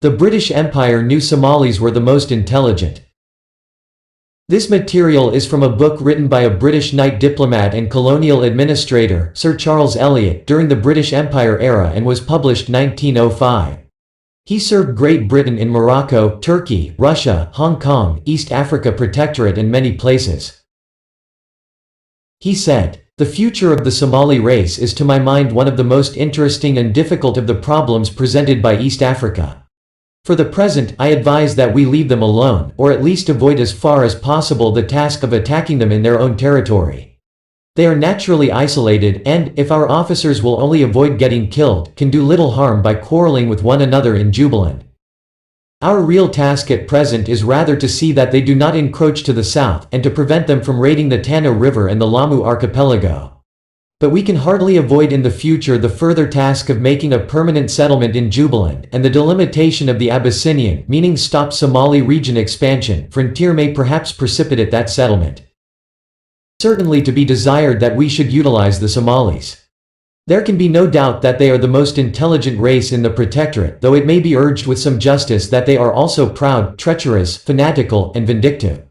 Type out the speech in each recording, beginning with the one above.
The British Empire knew Somalis were the most intelligent. This material is from a book written by a British knight diplomat and colonial administrator, Sir Charles Eliot, during the British Empire era and was published 1905. He served Great Britain in Morocco, Turkey, Russia, Hong Kong, East Africa Protectorate and many places. He said, "The future of the Somali race is to my mind one of the most interesting and difficult of the problems presented by East Africa. For the present, I advise that we leave them alone, or at least avoid as far as possible the task of attacking them in their own territory. They are naturally isolated and, if our officers will only avoid getting killed, can do little harm by quarreling with one another in Jubaland. Our real task at present is rather to see that they do not encroach to the south and to prevent them from raiding the Tana River and the Lamu archipelago. But we can hardly avoid in the future the further task of making a permanent settlement in Jubaland, and the delimitation of the Abyssinian, meaning stop Somali region expansion, frontier may perhaps precipitate that settlement. Certainly to be desired that we should utilize the Somalis. There can be no doubt that they are the most intelligent race in the Protectorate, though it may be urged with some justice that they are also proud, treacherous, fanatical, and vindictive.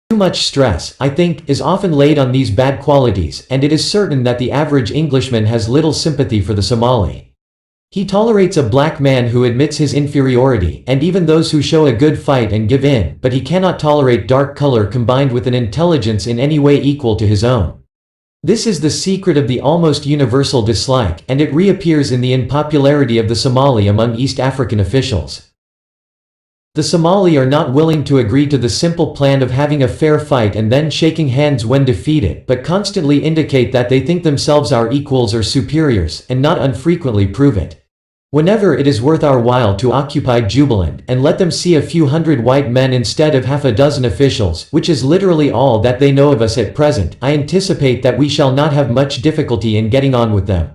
Too much stress, I think, is often laid on these bad qualities, and it is certain that the average Englishman has little sympathy for the Somali. He tolerates a black man who admits his inferiority, and even those who show a good fight and give in, but he cannot tolerate dark color combined with an intelligence in any way equal to his own. This is the secret of the almost universal dislike, and it reappears in the unpopularity of the Somali among East African officials. The Somali are not willing to agree to the simple plan of having a fair fight and then shaking hands when defeated, but constantly indicate that they think themselves our equals or superiors, and not unfrequently prove it. Whenever it is worth our while to occupy Jubaland, and let them see a few hundred white men instead of half a dozen officials, which is literally all that they know of us at present, I anticipate that we shall not have much difficulty in getting on with them.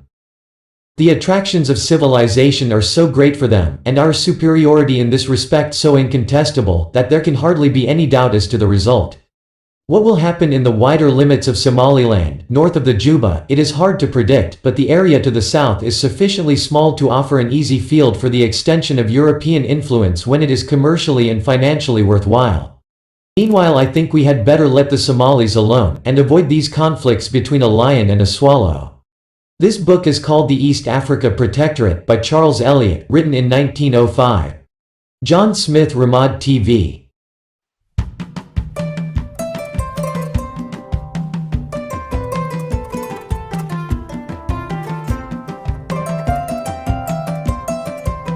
The attractions of civilization are so great for them, and our superiority in this respect so incontestable, that there can hardly be any doubt as to the result. What will happen in the wider limits of Somaliland, north of the Juba, it is hard to predict, but the area to the south is sufficiently small to offer an easy field for the extension of European influence when it is commercially and financially worthwhile. Meanwhile, I think we had better let the Somalis alone, and avoid these conflicts between a lion and a swallow. This book is called The East Africa Protectorate by Charles Eliot, written in 1905. John Smith, Ramad TV.